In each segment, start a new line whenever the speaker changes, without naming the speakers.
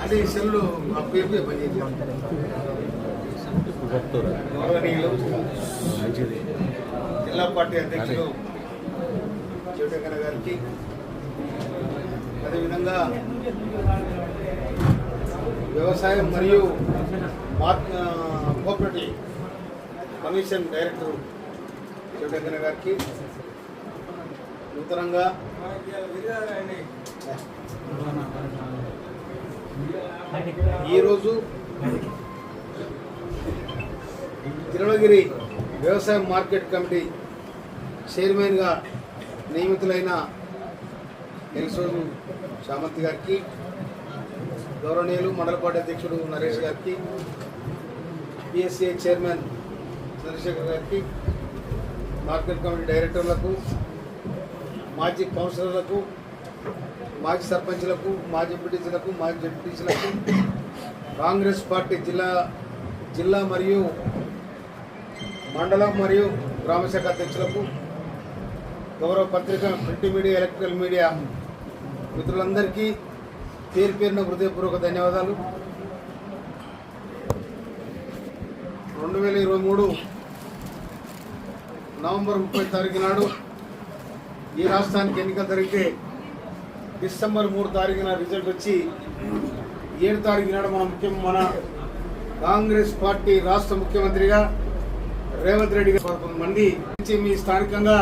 అంటే ఈ సెల్లు మా పేరు పనిచేయాలి. జిల్లా పార్టీ అధ్యక్షులు చివటెంకన్న గారికి, అదేవిధంగా వ్యవసాయం మరియు కోఆపరేటివ్ కమిషన్ డైరెక్టర్ చివటెంకన్న గారికి, నూతనంగా ఈరోజు తిరుమలగిరి వ్యవసాయ మార్కెట్ కమిటీ చైర్మన్గా నియమితులైన ఎల్సోజు చామంతి గారికి, గౌరవనీయులు మండల పార్టీ అధ్యక్షుడు నరేష్ గారికి, పిఎస్సిఐ చైర్మన్ చంద్రశేఖర్ గారికి, మార్కెట్ కమిటీ డైరెక్టర్లకు, మాజీ కౌన్సిలర్లకు, మాజీ సర్పంచ్లకు, మాజీ ఎంపీటీసీలకు, మాజీ జడ్పీటీసీలకు, కాంగ్రెస్ పార్టీ జిల్లా మరియు మండలం మరియు గ్రామశాఖ అధ్యక్షులకు, గౌరవ పత్రిక, ప్రింట్ మీడియా, ఎలక్ట్రికల్ మీడియా మిత్రులందరికీ పేరు పేరున హృదయపూర్వక ధన్యవాదాలు. 2023 నవంబర్ 30 తారీఖు నాడు ఈ రాష్ట్రానికి ఎన్నికలు జరిగితే డిసెంబర్ 3 తారీఖున రిజల్ట్ వచ్చి 7 తారీఖు నాడు మన కాంగ్రెస్ పార్టీ రాష్ట్ర ముఖ్యమంత్రిగా రేవంత్ రెడ్డి గారు 11 మంది మీ స్థానికంగా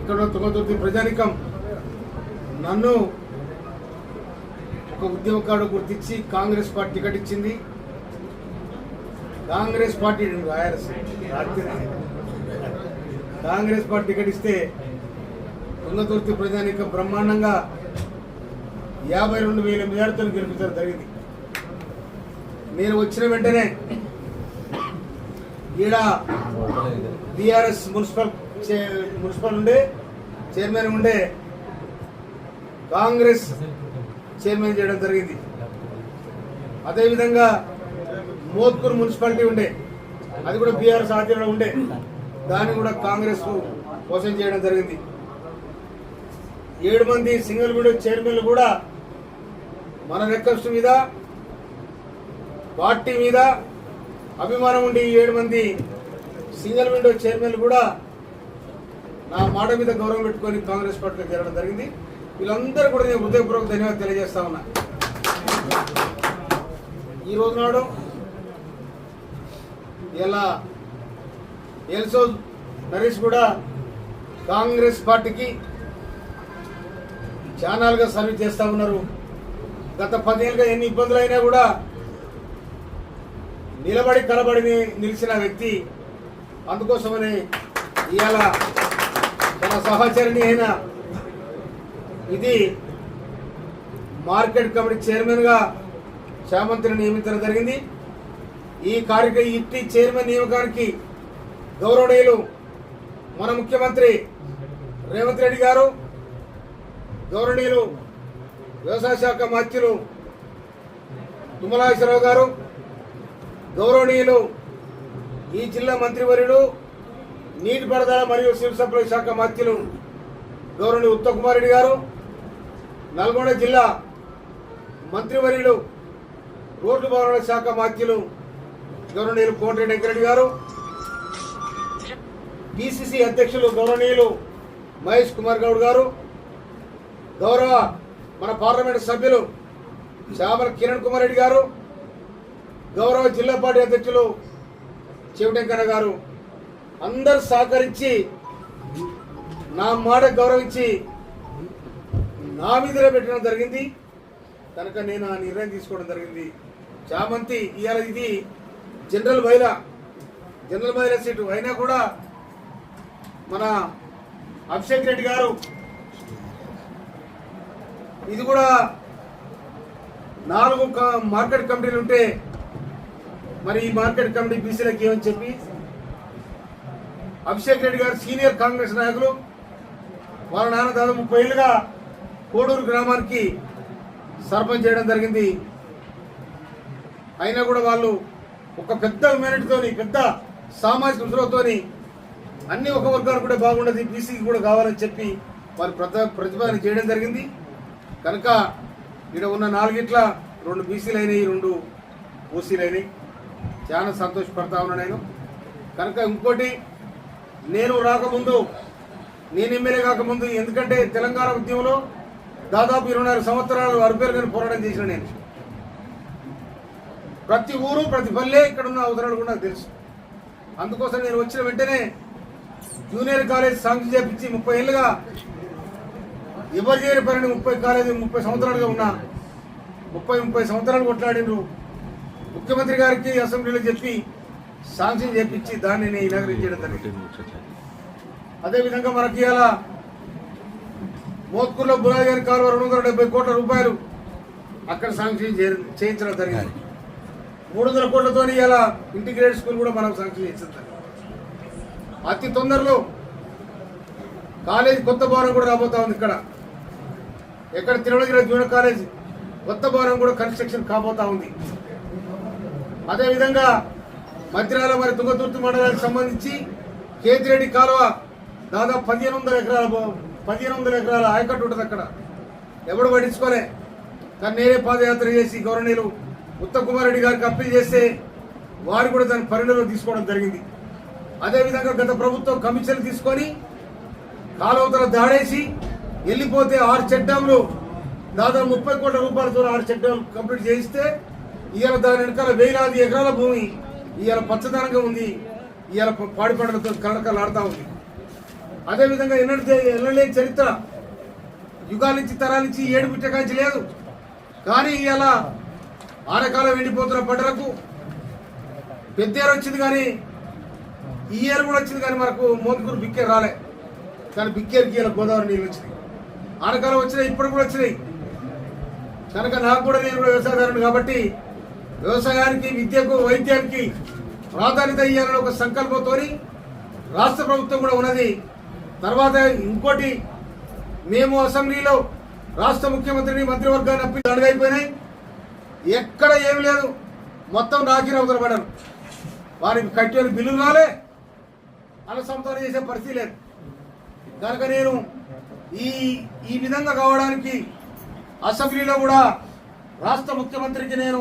ఇక్కడ తుంగతుర్తి ప్రజానికం నన్ను ఒక ఉద్యమకారుడు గుర్తించి కాంగ్రెస్ పార్టీ టికెట్ ఇచ్చింది. కాంగ్రెస్ పార్టీ టికెట్ ఇస్తే తుంగతుర్తి ప్రజానికం బ్రహ్మాండంగా 52,000 మెజార్టీతో గెలిపించడం జరిగింది. నేను వచ్చిన వెంటనే ఈడ బీఆర్ఎస్ మున్సిపల్ ఉండే చైర్మన్ ఉండే కాంగ్రెస్ చైర్మన్ చేయడం జరిగింది. అదేవిధంగా మోత్కూర్ మున్సిపాలిటీ ఉండే, అది కూడా బీఆర్ఎస్ ఆధ్వర్యంలో ఉండే, దాన్ని కూడా కాంగ్రెస్ కోసం చేయడం జరిగింది. 7 మంది సింగిల్ విండో చైర్మన్లు కూడా మన రిక్వెస్ట్ మీద, పార్టీ మీద అభిమానం ఉండి 7 మంది సింగిల్ విండో చైర్మన్లు కూడా నా మాట మీద గౌరవం పెట్టుకొని కాంగ్రెస్ పార్టీలో చేరడం జరిగింది. వీళ్ళందరూ కూడా నేను హృదయపూర్వక ధన్యవాదాలు తెలియజేస్తా ఉన్నా. ఈ రోజు నాడు ఇలా ఎల్సో నరేష్ కూడా కాంగ్రెస్ పార్టీకి ఛానల్గా సర్వీస్ చేస్తూ ఉన్నారు. గత 10 ఏళ్ళుగా ఎన్ని ఇబ్బందులు అయినా కూడా నిలబడి కలబడి నిలిచిన వ్యక్తి. అందుకోసమని ఇవాళ తన సహచరిణి అయిన ఇది మార్కెట్ కమిటీ చైర్మన్గా చామంతిని నియమించడం జరిగింది. ఈ చైర్మన్ నియామకానికి గౌరవనీయులు మన ముఖ్యమంత్రి రేవంత్ రెడ్డి గారు, గౌరవనీయులు వ్యవసాయ శాఖ మంత్రులు తుమ్మల నాగేశ్వరరావు గారు, గౌరవనీయులు ఈ జిల్లా మంత్రివర్యులు నీటిపారుదల మరియు సివిల్ సప్లై శాఖ మంత్రులు గౌరవనీయులు ఉత్తమ్ కుమార్ రెడ్డి గారు, నల్గొండ జిల్లా మంత్రివర్యులు రోడ్డు భవనాల శాఖ మంత్రులు గౌరవనీయులు కోటిరెడ్డి వెంకరెడ్డి గారు, పిసిసి అధ్యక్షులు గౌరవనీయులు మహేష్ కుమార్ గౌడ్ గారు, గౌరవ మన పార్లమెంటు సభ్యులు చామల కిరణ్ కుమార్ రెడ్డి గారు, గౌరవ జిల్లా పార్టీ అధ్యక్షులు చివటెంకన్న గారు అందరూ సహకరించి నా మాట గౌరవించి నా మీదలో పెట్టడం జరిగింది. కనుక నేను ఆ నిర్ణయం తీసుకోవడం జరిగింది. చామంతి ఇవాళ ఇది జనరల్ మహిళా సీటు అయినా కూడా మన అభిషేక్ రెడ్డి గారు ఇది కూడా 4 మార్కెట్ కమిటీలు ఉంటే మరి ఈ మార్కెట్ కమిటీ బీసీలకు ఏమని చెప్పి అభిషేక్ రెడ్డి గారు సీనియర్ కాంగ్రెస్ నాయకులు, వాళ్ళ నాన్న దాదాపు 30 ఏళ్ళుగా కోడూరు గ్రామానికి సర్పంచ్ చేయడం జరిగింది. అయినా కూడా వాళ్ళు ఒక పెద్ద హ్యూమానిటీతోని, పెద్ద సామాజిక విలువతోని అన్ని ఒక వర్గాలు కూడా బాగుండదు, బీసీకి కూడా కావాలని చెప్పి వారి ప్రతిపాదన చేయడం జరిగింది. కనుక ఇక్కడ ఉన్న 4 2 బీసీలు అయినాయి, 2 ఓసీలు అయినాయి. చాలా సంతోషపడతా ఉన్నా నేను. కనుక ఇంకోటి, నేను రాకముందు, నేను ఎమ్మెల్యే కాకముందు, ఎందుకంటే తెలంగాణ ఉద్యమంలో దాదాపు 26 సంవత్సరాలు అరుపేరుగా పోరాటం చేసిన నేను. ప్రతి ఊరు, ప్రతి పల్లె ఇక్కడ ఉన్న అవసరాలు కూడా నాకు తెలుసు. అందుకోసం నేను వచ్చిన వెంటనే జూనియర్ కాలేజ్ శాంక్షన్ చేపించి 30 ఏళ్ళుగా ఎవరు చేయని పనిని 30 సంవత్సరాలుగా ఉన్నా. 30 సంవత్సరాలు కొట్లాడినరు. ముఖ్యమంత్రి గారికి అసెంబ్లీలో చెప్పి శాంక్షన్ చేపించి దాన్ని నేను ఇనాగ్రేట్ చేయడం జరిగింది. అదేవిధంగా మనకి ఇలా మోత్కూరులో బురాయి గారి కాలువ 270 కోట్ల రూపాయలు అక్కడ శాంక్షన్ చేయించడం జరిగింది. 300 కోట్లతో ఇలా ఇంటిగ్రేటెడ్ స్కూల్ కూడా మనం శాంక్షన్ చేయించాం. అతి తొందరలో కాలేజ్ కొత్త భవనం కూడా రాబోతా ఉంది. ఎక్కడ తిరుమలగిరి జూనియర్ కాలేజ్ కొత్త భవనం కూడా కన్స్ట్రక్షన్ కాబోతా ఉంది. అదేవిధంగా మధ్యరాల మరి తుంగతుర్తి మండలానికి సంబంధించి కేతిరెడ్డి కాలువ దాదాపు 1500 ఎకరాల ఆయకట్టు ఉంటుంది. అక్కడ ఎవడు పట్టించుకోలే. కానీ నేనే పాదయాత్ర చేసి గౌరవనీయులు ఉత్తమ్ కుమార్ రెడ్డి గారికి అప్పీల్ చేస్తే వారు కూడా దాని పరిణిలో తీసుకోవడం జరిగింది. అదేవిధంగా గత ప్రభుత్వం కమిషన్లు తీసుకొని కాలువతల దాడేసి వెళ్ళిపోతే 6 చెక్ డ్యాంలు దాదాపు 30 కోట్ల రూపాయలతో 6 చెక్ డ్యాంలు కంప్లీట్ చేయిస్తే ఇవాళ దాని వెనకాల వేలాది ఎకరాల భూమి ఇవాళ పచ్చదనంగా ఉంది. ఇవాళ పాడి పంటలతో కళకళలాడుతూ ఉంది. అదేవిధంగా ఎన్నలేని చరిత్ర, యుగాల నుంచి తరాల నుంచి ఏడుపుట్ట కాంచి లేదు. కానీ ఇవాళ ఆనకాలం ఎండిపోతున్న పంటలకు పెద్దేరు వచ్చింది, కానీ ఈ ఏరు కూడా వచ్చింది. కానీ మనకు మోతుకూరు బిక్కేరు రాలే. కానీ బిక్కేరుకి ఇలా గోదావరి నీళ్ళు వచ్చినాయి. ఆనకాలం వచ్చినాయి, ఇప్పుడు కూడా వచ్చినాయి. కనుక నాకు కూడా, నేను కూడా వ్యవసాయదారుడు కాబట్టి వ్యవసాయానికి, విద్యకు, వైద్యానికి ప్రాధాన్యత ఇవ్వాలని ఒక సంకల్పంతో రాష్ట్ర ప్రభుత్వం కూడా ఉన్నది. తర్వాత ఇంకోటి, మేము అసెంబ్లీలో రాష్ట్ర ముఖ్యమంత్రిని, మంత్రివర్గాన్ని అప్పి అడుగైపోయినాయి. ఎక్కడ ఏమి లేదు, మొత్తం నాకిన అవతల పడరు. వారికి కట్టిన బిల్లులు రాలే, అనుసంధానం చేసే పరిస్థితి లేదు. కనుక నేను ఈ విధంగా కావడానికి అసెంబ్లీలో కూడా రాష్ట్ర ముఖ్యమంత్రికి నేను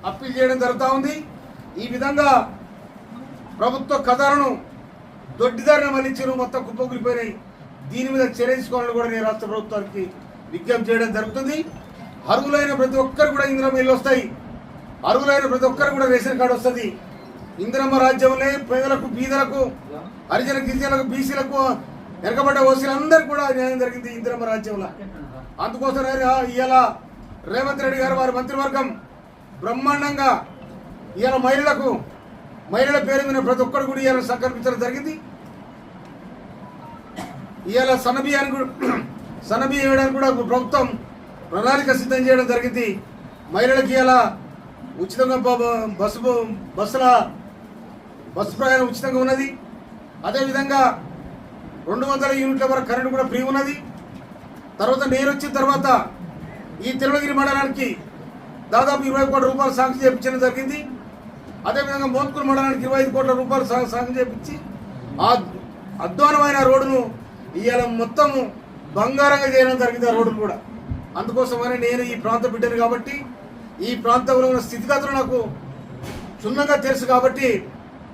అప్పీల్ చేయడం జరుగుతూ ఉంది. ఈ విధంగా ప్రభుత్వ కథలను దొడ్డిదారిన మళ్ళించారు, మొత్తం కుప్పకూలిపోయినాయి. దీని మీద చర్య తీసుకోవాలని కూడా నేను రాష్ట్ర ప్రభుత్వానికి విజ్ఞప్తి చేయడం జరుగుతుంది. అర్హులైన ప్రతి ఒక్కరు కూడా ఇందిరమ్మ ఇల్లు వస్తాయి. అర్హులైన ప్రతి ఒక్కరు కూడా రేషన్ కార్డు వస్తుంది. ఇందిరమ్మ రాజ్యంలో పేదలకు, బీదలకు, హరిజన గిరిజనులకు, బీసీలకు, వెనకబడ్డ ఓసీలందరికీ కూడా న్యాయం జరిగింది ఇందిరమ్మ రాజ్యంలో. అందుకోసం ఇవాళ రేవంత్ రెడ్డి గారు, వారి మంత్రివర్గం బ్రహ్మాండంగా ఇవాళ మహిళల పేరు మీద ప్రతి ఒక్కరు కూడా ఇవాళ సంకల్పించడం జరిగింది. ఇవాళ సన్నబియ్యం వేయడానికి కూడా ప్రభుత్వం ప్రణాళిక సిద్ధం చేయడం జరిగింది. మహిళలకు ఇలా ఉచితంగా బస్సు ప్రయాణం ఉచితంగా ఉన్నది. అదేవిధంగా 200 యూనిట్ల వరకు కరెంటు కూడా ఫ్రీ ఉన్నది. తర్వాత నేను వచ్చిన తర్వాత ఈ తిరుమలగిరి మండలానికి దాదాపు 20 కోట్ల రూపాయలు శాంక్షన్ చేయించడం జరిగింది. అదేవిధంగా మోత్కూరు మండలానికి 25 కోట్ల రూపాయలు శాంక్షన్ చేయించి ఆ అధ్వానమైన రోడ్డును ఇవాళ మొత్తం బంగారంగా చేయడం జరిగింది. ఆ రోడ్డును కూడా అందుకోసమని నేను ఈ ప్రాంత బిడ్డను కాబట్టి, ఈ ప్రాంతంలో ఉన్న స్థితిగతులు నాకు క్షుణ్ణంగా తెలుసు కాబట్టి,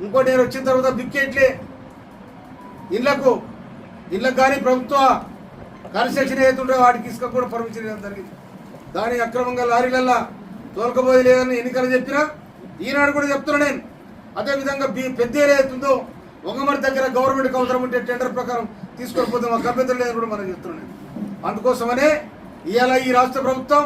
ఇంకోటి నేను వచ్చిన తర్వాత బిక్కెట్లే ఇళ్లకు కానీ ప్రభుత్వ కన్స్ట్రక్షన్ ఏదైతుండో వాటికి ఇసుక కూడా పర్మిషన్ ఇవ్వడం జరిగింది. దాని అక్రమంగా లారీలల్లా తోలకపోయి లేదని ఎన్నికలు చెప్పినా ఈనాడు కూడా చెప్తున్నా నేను. అదేవిధంగా పెద్ద ఏరియా అవుతుందో ఒంగమరి దగ్గర గవర్నమెంట్కి అవసరం ఉంటే టెండర్ ప్రకారం తీసుకొని పోతే మాకు అభ్యంతరం లేదని కూడా మనం చెప్తున్నాను. అందుకోసమనే ఇవాళ ఈ రాష్ట్ర ప్రభుత్వం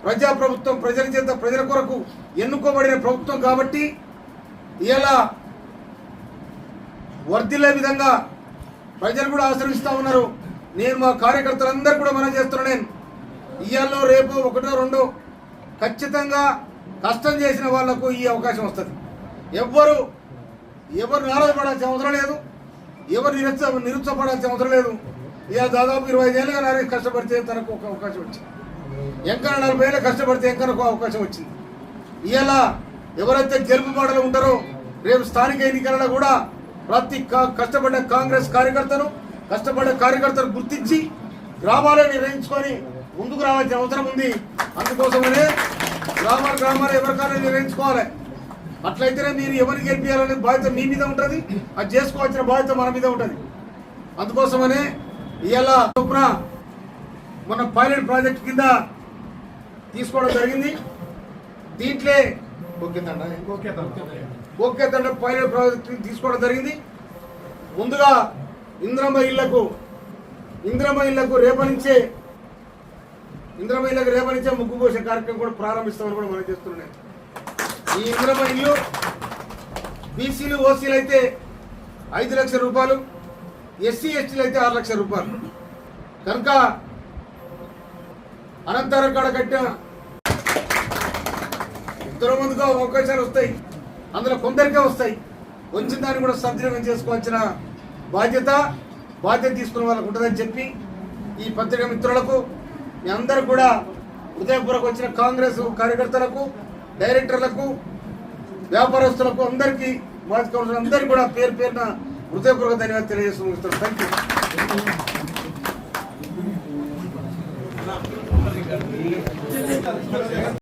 ప్రజాప్రభుత్వం, ప్రజల చేత ప్రజల కొరకు ఎన్నుకోబడిన ప్రభుత్వం కాబట్టి ఇవాళ వర్ధిల్లే విధంగా ప్రజలు కూడా ఆశ్రయిస్తూ ఉన్నారు. నేను మా కార్యకర్తలందరూ కూడా మనం చేస్తున్నా. నేను ఇవాళ రేపు 1, 2 ఖచ్చితంగా కష్టం చేసిన వాళ్లకు ఈ అవకాశం వస్తుంది. ఎవరు నారాజపడాల్సిన అవసరం లేదు, ఎవరు నిరుత్సాహపడాల్సిన అవసరం లేదు. ఇక దాదాపు 25 ఏళ్ళుగా నారాయణ కష్టపడితే తనకు ఒక అవకాశం వచ్చింది. ఎంకన్నా 40 ఏళ్ళు కష్టపడితే ఎంకనకు అవకాశం వచ్చింది. ఇవాళ ఎవరైతే గెలుపు మాటలు ఉంటారో రేపు స్థానిక ఎన్నికలలో కూడా ప్రతి కష్టపడ్డ కాంగ్రెస్ కార్యకర్తను గుర్తించి గ్రామాలను నిర్ణయించుకొని ముందుకు రావాల్సిన అవసరం ఉంది. అందుకోసమనే గ్రామాలు ఎవరికైనా నిర్ణయించుకోవాలి. అట్లయితేనే మీరు ఎవరికి గెలిపించాలనే బాధ్యత మీ మీద ఉంటుంది, అది చేసుకోవాల్సిన బాధ్యత మన మీద ఉంటుంది. అందుకోసమనే ఇవాళ మన పైలట్ ప్రాజెక్ట్ కింద తీసుకోవడం జరిగింది. దీంట్లో ఓకే తండ పైలట్ ప్రాజెక్ట్ తీసుకోవడం జరిగింది. ముందుగా ఇంద్రమ్మ ఇళ్లకు రేపనించే ముగ్గు పోసే కార్యక్రమం కూడా ప్రారంభిస్తామని కూడా మనం చేస్తున్నాం. ఈ ఇంద్రమ్మ ఇల్లు బీసీలు ఓసీలు అయితే 5 లక్షల రూపాయలు, ఎస్సీ ఎస్టీలు అయితే 6 లక్షల రూపాయలు. కనుక అనంతరం కాడ కట్టిన ఎంతో మందిగా అవకాశాలు వస్తాయి, అందులో కొందరికే వస్తాయి. వచ్చిన దాన్ని కూడా సద్వినియోగం చేసుకోవాల్సిన బాధ్యత తీసుకున్న వాళ్ళకు ఉంటుందని చెప్పి ఈ పత్రికా మిత్రులకు మీ అందరూ కూడా హృదయపూర్వక వచ్చిన కాంగ్రెస్ కార్యకర్తలకు, డైరెక్టర్లకు, వ్యాపారస్తులకు అందరికీ మాజీ కౌన్సిలర్ అందరికీ కూడా పేరున హృదయపూర్వక ధన్యవాదాలు తెలియజేస్తున్నాను. Thank you.